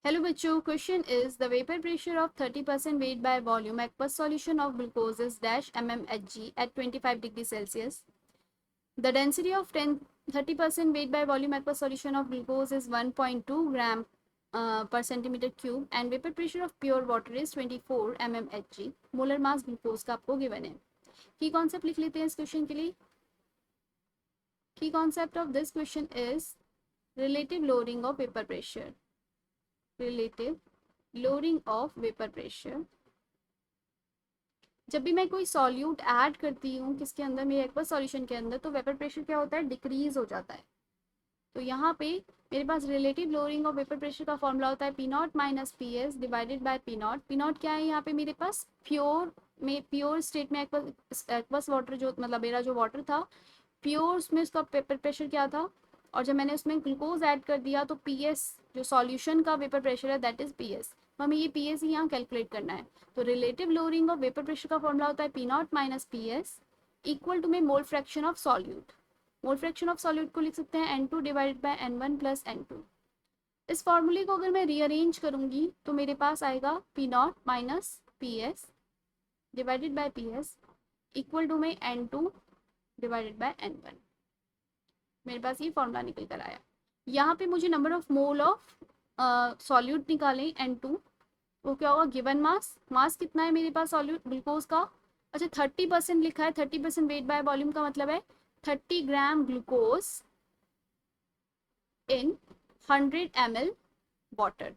Hello बच्चों, question is the vapor pressure of 30% weight by volume aqueous solution of glucose is dash mmHg at 25 degrees Celsius. The density of 30% weight by volume aqueous solution of glucose is 1.2 gram per centimeter cube and vapor pressure of pure water is 24 mmHg. Molar mass glucose का आपको given है. Key concept लिख लेते हैं इस question के लिए. Key concept of this question is relative lowering of vapor pressure. Relative lowering of vapor pressure. जब भी मैं कोई सॉल्यूट ऐड करती हूँ किसके अंदर, मेरे एक्वस सॉल्यूशन के अंदर, तो वेपर प्रेशर क्या होता है, डिक्रीज हो जाता है. तो यहाँ पे मेरे पास relative lowering of vapour pressure का फॉर्मूला होता है P not minus P S divided by P naught. P naught क्या है यहाँ पे मेरे पास, प्योर स्टेट में एक्वस वाटर, जो मतलब मेरा जो वाटर था प्योर, उसमें उसका वेपर प्रेशर क्या था, और जब मैंने उसमें ग्लूकोज ऐड कर दिया तो पी एस जो सॉल्यूशन का वेपर प्रेशर है दैट इज पी एस. तो हमें ये पी एस ही यहाँ कैलकुलेट करना है. तो relative lowering of vapour pressure का फॉर्मूला होता है P not minus P S equal to में mole fraction of solute. Mole fraction of solute को लिख सकते हैं N2 divided by N1 plus N2. इस फॉर्मूले को अगर मैं रीअरेंज करूंगी तो मेरे पास आएगा P not minus P S divided by P S equal to में N2 डिवाइडेड बाय N1. मेरे पास ये फॉर्मूला निकल कर आया. यहाँ पे मुझे number of mole of solute निकालें N2, वो क्या होगा, गिवन मास कितना है मेरे पास सॉल्यूट ग्लूकोज का. अच्छा 30% लिखा है, 30% वेट बाय वॉल्यूम का मतलब है 30 gram glucose in 100 ml water.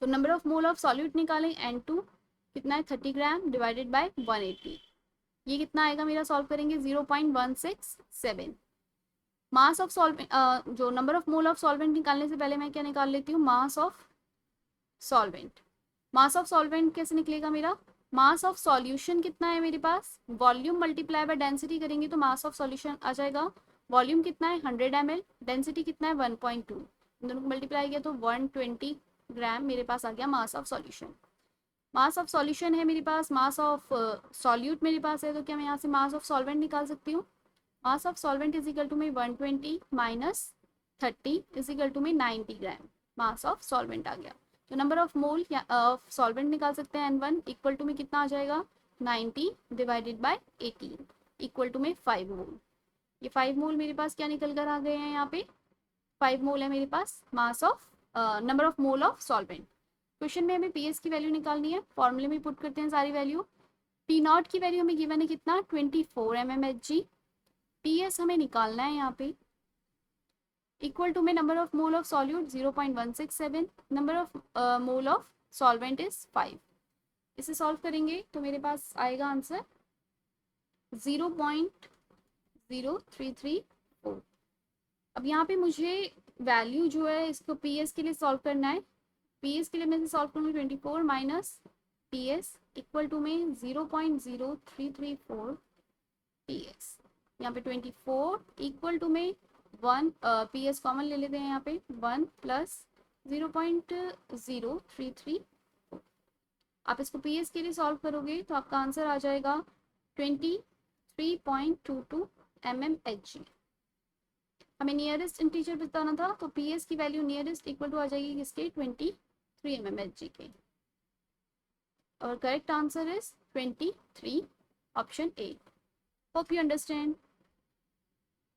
तो number of mole of solute निकालें N2 कितना है 30 ग्राम डिवाइडेड बाय 180. ये कितना आएगा मेरा, सॉल्व करेंगे 0.167. मास ऑफ सॉल्वेंट, जो number of mole of solvent निकालने से पहले मैं क्या निकाल लेती हूँ, mass of solvent. Mass of solvent कैसे निकलेगा मेरा, मास ऑफ सॉल्यूशन कितना है मेरे पास, वॉल्यूम मल्टीप्लाई बाय डेंसिटी करेंगे तो मास ऑफ सॉल्यूशन आ जाएगा. वॉल्यूम कितना है 100 ml, डेंसिटी कितना है 1.2, इन दोनों को मल्टीप्लाई किया तो 120 ग्राम मेरे पास आ गया mass of solution. Mass of solution है मेरे पास, मास ऑफ सॉल्यूट मेरे पास है, तो क्या मैं यहाँ से मास ऑफ सॉल्वेंट निकाल सकती हूँ. Mass of solvent is equal to में 120 माइनस 30 इज इक्वल टू में 90 ग्राम मास ऑफ सॉल्वेंट आ गया. तो number of mole of solvent निकाल सकते हैं N1 इक्वल टू में कितना आ जाएगा 90 डिवाइडेड बाय 18 इक्वल टू में 5 मोल. ये 5 मोल मेरे पास क्या निकल कर आ गए हैं, यहाँ पे 5 मोल है मेरे पास mass of number of mole of solvent. Question में हमें पीएस की वैल्यू निकालनी है, फॉर्मूले में पुट करते हैं सारी वैल्यू. पी नॉट की वैल्यू हमें गिवन है कितना 24 mmHg. पी एस हमें निकालना है यहाँ पे इक्वल टू में number of mole of solute 0.167, number of mole of solvent is 5. इसे सॉल्व करेंगे तो मेरे पास आएगा आंसर 0.0334. अब यहाँ पे मुझे वैल्यू जो है इसको पी एस के लिए सॉल्व करना है. पी एस के लिए मैं सॉल्व करूँगी 24 minus P S equal to में 0.0334 पी एस. यहाँ पे 24 इक्वल टू में 1 पी एस कॉमन ले लेते हैं, यहाँ पे 1 प्लस 0.033. आप इसको पी एस के लिए सॉल्व करोगे तो आपका आंसर आ जाएगा 23.22 mmHg. हमें नियरेस्ट इंटीजर बताना था तो पी एस की वैल्यू नियरेस्ट इक्वल टू आ जाएगी किसके 23 mmHg के. और correct answer is 23, option A. Hope you understand.